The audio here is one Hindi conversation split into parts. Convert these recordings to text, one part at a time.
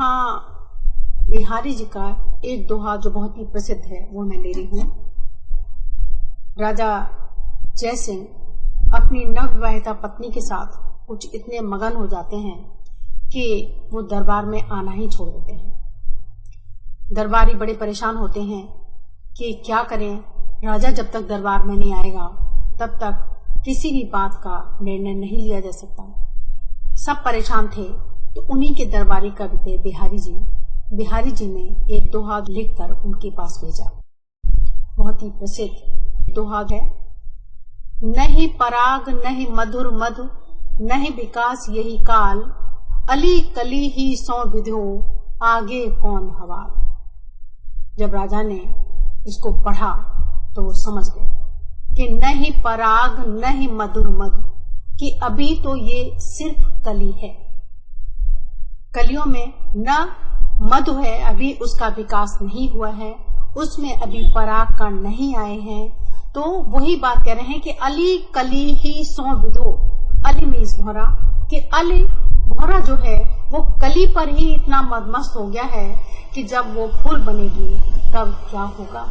यहाँ बिहारी जी का एक दोहा जो बहुत ही प्रसिद्ध है वो मैं ले रही हूँ। राजा जयसिंह अपनी नवविवाहिता पत्नी के साथ कुछ इतने मगन हो जाते हैं कि वो दरबार में आना ही छोड़ देते हैं। दरबारी बड़े परेशान होते हैं कि क्या करें, राजा जब तक दरबार में नहीं आएगा तब तक किसी भी बात का निर्णय नहीं लिया जा सकता। सब परेशान थे तो उन्हीं के दरबारी कवि थे बिहारी जी ने एक दोहा लिखकर उनके पास भेजा। बहुत ही प्रसिद्ध दोहा है। नहीं पराग नहीं मधुर मधु, नहीं विकास यही काल, अली कली ही सौ विधो, आगे कौन हवाल। जब राजा ने इसको पढ़ा तो वो समझ गए कि नहीं पराग नहीं मधुर मधु, कि अभी तो ये सिर्फ कली है। कलियों में न मधु है, अभी उसका विकास नहीं हुआ है, उसमें अभी पराग कण नहीं आए हैं। तो वही बात कह रहे हैं कि अली कली ही सौ विधो, अली मीन्स भौरा, कि अली भौरा जो है वो कली पर ही इतना मदमस्त हो गया है कि जब वो फूल बनेगी तब क्या होगा,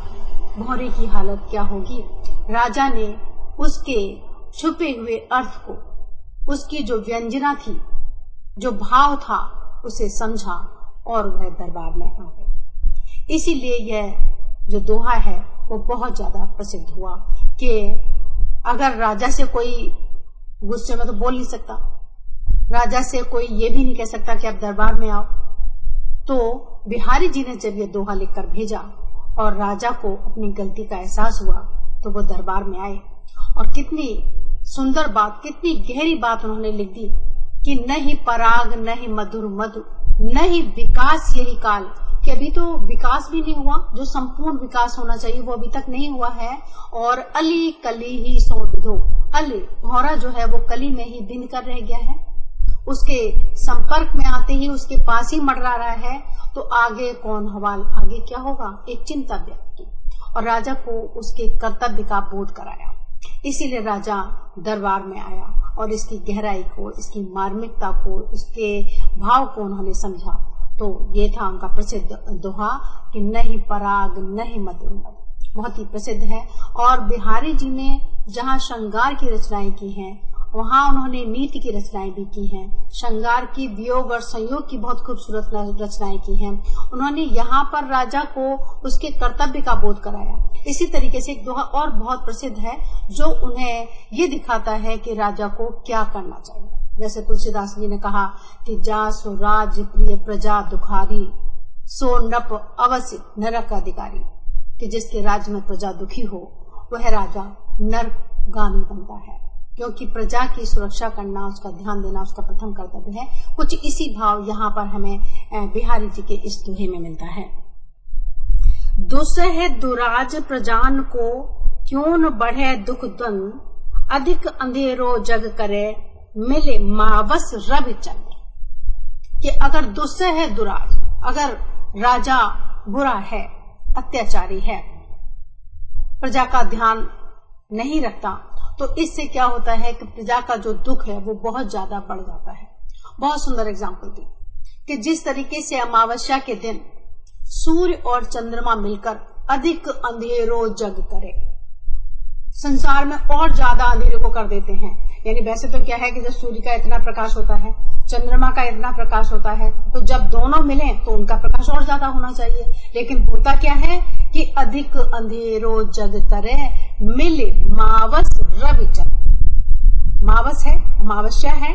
भौरे की हालत क्या होगी। राजा ने उसके छुपे हुए अर्थ को, उसकी जो व्यंजना थी, जो भाव था, उसे समझा और वह दरबार में आ गए। इसीलिए यह जो दोहा है वो बहुत ज्यादा प्रसिद्ध हुआ कि अगर राजा से कोई गुस्से में तो बोल नहीं सकता, राजा से कोई ये भी नहीं कह सकता कि आप दरबार में आओ। तो बिहारी जी ने जब ये दोहा लिखकर भेजा और राजा को अपनी गलती का एहसास हुआ तो वो दरबार में आए और कितनी सुंदर बात, कितनी गहरी बात उन्होंने लिख दी कि नहीं पराग नहीं मधुर मधु, नहीं विकास यही काल, कि अभी तो विकास भी नहीं हुआ, जो संपूर्ण विकास होना चाहिए वो अभी तक नहीं हुआ है। और अली कली ही सौ विधो, अली भौरा जो है वो कली में ही भिन्न कर रह गया है, उसके संपर्क में आते ही उसके पास ही मंडरा रहा है। तो आगे कौन हवाल, आगे क्या होगा, एक चिंता व्यक्त की और राजा को उसके कर्तव्य का बोध कराया। इसीलिए राजा दरबार में आया और इसकी गहराई को, इसकी मार्मिकता को, इसके भाव को उन्होंने समझा। तो ये था उनका प्रसिद्ध दोहा कि नहीं पराग नहीं मधुर मधु, बहुत ही प्रसिद्ध है। और बिहारी जी ने जहाँ श्रृंगार की रचनाएं की हैं वहाँ उन्होंने नीति की रचनाएं भी की हैं, श्रृंगार की वियोग और संयोग की बहुत खूबसूरत रचनाएं की हैं। उन्होंने यहाँ पर राजा को उसके कर्तव्य का बोध कराया। इसी तरीके से एक दोहा और बहुत प्रसिद्ध है जो उन्हें ये दिखाता है कि राजा को क्या करना चाहिए। जैसे तुलसीदास जी ने कहा कि जा सो राज प्रिय प्रजा दुखारी, सो नप अवश्य नरक अधिकारी, कि जिसके राज्य में प्रजा दुखी हो वह राजा नरगामी बनता है, क्योंकि प्रजा की सुरक्षा करना, उसका ध्यान देना उसका प्रथम कर्तव्य है। कुछ इसी भाव यहाँ पर हमें बिहारी जी के इस दोहे में मिलता है। दुसह दुराज प्रजान को, क्यों न बढ़े दुख द्वंद, अधिक अंधेरो जग करे, मिले मावस रवि चंद्र। कि अगर दुस्सह है दुराज, अगर राजा बुरा है, अत्याचारी है, प्रजा का ध्यान नहीं रखता, तो इससे क्या होता है कि प्रजा का जो दुख है वो बहुत ज्यादा बढ़ जाता है। बहुत सुंदर एग्जाम्पल दी कि जिस तरीके से अमावस्या के दिन सूर्य और चंद्रमा मिलकर अधिक अंधेरो जग करे, संसार में और ज्यादा अंधेरे को कर देते हैं। यानी वैसे तो क्या है कि जब सूर्य का इतना प्रकाश होता है, चंद्रमा का इतना प्रकाश होता है, तो जब दोनों मिले तो उनका प्रकाश और ज्यादा होना चाहिए। लेकिन होता क्या है कि अधिक अंधेरो जग करे, मिले मावस रवि चंद्र। मावस है, अमावस्या है,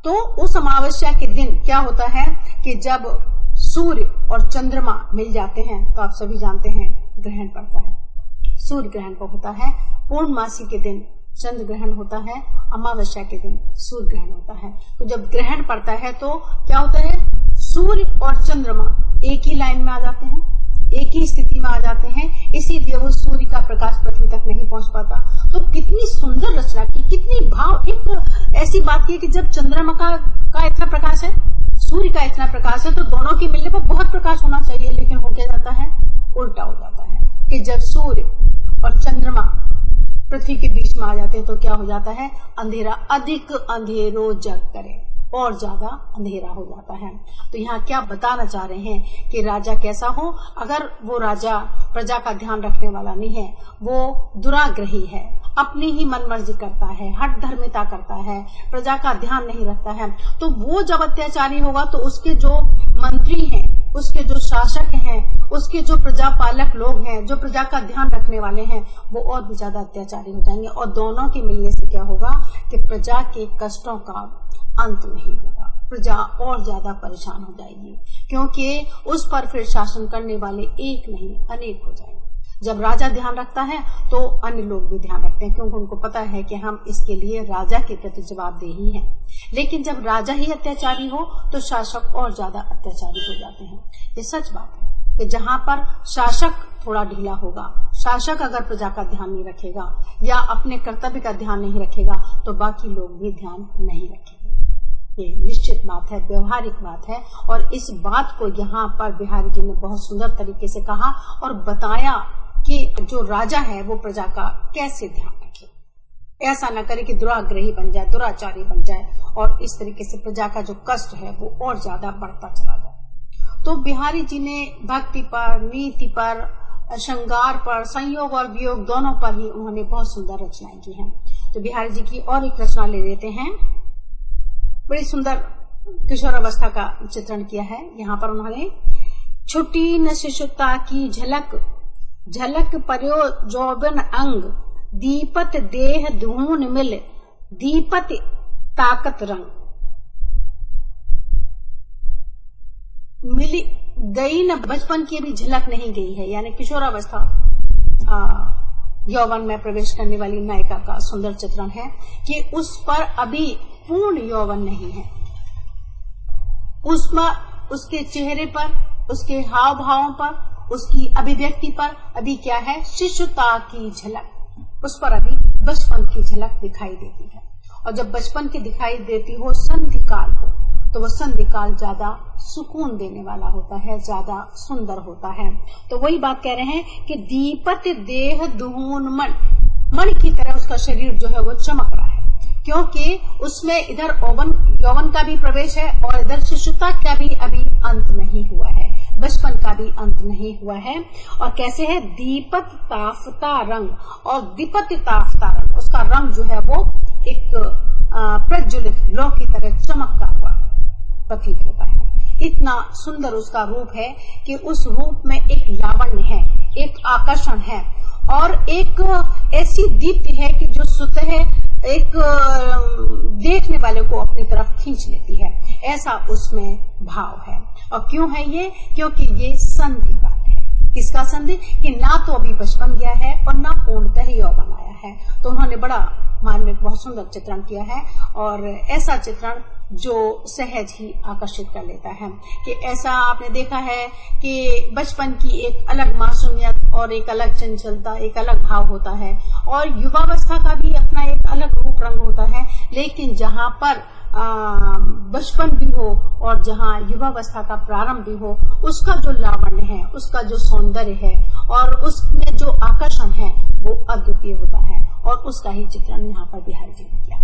तो उस अमावस्या के दिन क्या होता है कि जब सूर्य और चंद्रमा मिल जाते हैं तो आप सभी जानते हैं ग्रहण पड़ता है। सूर्य ग्रहण को होता है, पूर्णमासी के दिन चंद्र ग्रहण होता है, अमावस्या के दिन सूर्य ग्रहण होता है। तो जब ग्रहण पड़ता है तो क्या होता है, सूर्य और चंद्रमा एक ही लाइन में आ जाते हैं, एक ही स्थिति में आ जाते हैं, इसीलिए वो सूर्य का प्रकाश पृथ्वी तक नहीं पहुंच पाता। तो कितनी सुंदर रचना की, कितनी भाव, एक ऐसी बात की कि जब चंद्रमा का इतना प्रकाश है, सूर्य का इतना प्रकाश है, तो दोनों के मिलने पर बहुत प्रकाश होना चाहिए। लेकिन हो क्या जाता है, उल्टा हो जाता है कि जब सूर्य और चंद्रमा पृथ्वी के बीच में आ जाते हैं तो क्या हो जाता है, अंधेरा, अधिक अंधेरो जग करे। और ज्यादा अंधेरा हो जाता है। तो यहाँ क्या बताना चाह रहे हैं कि राजा कैसा हो, अगर वो राजा प्रजा का ध्यान रखने वाला नहीं है, वो दुराग्रही है, अपनी ही मनमर्जी करता है, हठ धर्मिता करता है, प्रजा का ध्यान नहीं रखता है, तो वो जब अत्याचारी होगा तो उसके जो मंत्री हैं, उसके जो शासक हैं, उसके जो प्रजा पालक लोग हैं, जो प्रजा का ध्यान रखने वाले हैं, वो और भी ज्यादा अत्याचारी हो जाएंगे। और दोनों के मिलने से क्या होगा कि प्रजा के कष्टों का अंत नहीं होगा, प्रजा और ज्यादा परेशान हो जाएगी, क्योंकि उस पर फिर शासन करने वाले एक नहीं अनेक हो जाएंगे। जब राजा ध्यान रखता है तो अन्य लोग भी ध्यान रखते हैं, क्योंकि उनको पता है कि हम इसके लिए राजा के प्रति जवाबदेही हैं। लेकिन जब राजा ही अत्याचारी हो तो शासक और ज्यादा अत्याचारी हो जाते हैं। ये सच बात है कि जहां पर शासक थोड़ा ढीला होगा, शासक अगर प्रजा का ध्यान नहीं रखेगा या अपने कर्तव्य का ध्यान नहीं रखेगा, तो बाकी लोग भी ध्यान नहीं रखेंगे। ये निश्चित बात है, व्यवहारिक बात है। और इस बात को यहाँ पर बिहारी जी ने बहुत सुंदर तरीके से कहा और बताया कि जो राजा है वो प्रजा का कैसे ध्यान रखे, ऐसा न करे कि दुराग्रही बन जाए, दुराचारी बन जाए और इस तरीके से प्रजा का जो कष्ट है वो और ज्यादा बढ़ता चला जाए। तो बिहारी जी ने भक्ति पर, नीति पर, श्रृंगार पर, संयोग और वियोग दोनों पर ही उन्होंने बहुत सुंदर रचनाएं की हैं। तो बिहारी जी की और एक रचना ले लेते हैं। बड़ी सुंदर किशोरावस्था का चित्रण किया है। यहाँ पर उन्होंने छुट्टी न शिशुता की झलक, झलक पर्यो जौबन अंग, दीपत देह धून मिल, दीपत ताकत रंग, मिली गई न बचपन की भी झलक नहीं गई है। यानी किशोरावस्था यौवन में प्रवेश करने वाली नायिका का सुंदर चित्रण है कि उस पर अभी पूर्ण यौवन नहीं है, उसमें उसके चेहरे पर, उसके हाव भावों पर, उसकी अभिव्यक्ति पर अभी क्या है, शिशुता की झलक, उस पर अभी बचपन की झलक दिखाई देती है। और जब बचपन की दिखाई देती हो संधिकाल को, तो वह संधिकाल ज्यादा सुकून देने वाला होता है, ज्यादा सुंदर होता है। तो वही बात कह रहे हैं कि दीपत देह दुहून मन, मन की तरह उसका शरीर जो है वो चमक रहा है, क्योंकि उसमें इधर यौवन का भी प्रवेश है और इधर शिशुता का भी अभी अंत नहीं हुआ है, बचपन का भी अंत नहीं हुआ है। और कैसे है, दीपत ताफता रंग, और दीपत ताफता रंग, उसका रंग जो है वो एक प्रज्वलित लौ की तरह चमकता हुआ प्रतीत होता है। इतना सुंदर उसका रूप है कि उस रूप में एक लावण्य है, एक आकर्षण है और एक ऐसी दीप्ति है कि जो स्वतः एक देखने वाले को अपनी तरफ खींच लेती है, ऐसा उसमें भाव है। और क्यों है ये, क्योंकि ये संधि काल है। किसका संधि, कि ना तो अभी बचपन गया है और ना पूर्णतः यौवन आया है। तो उन्होंने बड़ा मार्मिक बहुत सुंदर चित्रण किया है और ऐसा चित्रण जो सहज ही आकर्षित कर लेता है। कि ऐसा आपने देखा है कि बचपन की एक अलग मासूमियत और एक अलग चंचलता, एक अलग भाव होता है और युवावस्था का भी अपना एक अलग रूप रंग होता है। लेकिन जहाँ पर बचपन भी हो और जहाँ युवावस्था का प्रारंभ भी हो, उसका जो लावण्य है, उसका जो सौंदर्य है और उसमें जो आकर्षण है वो अद्वितीय होता है और उसका ही चित्रण यहाँ पर बिहारी जी ने किया।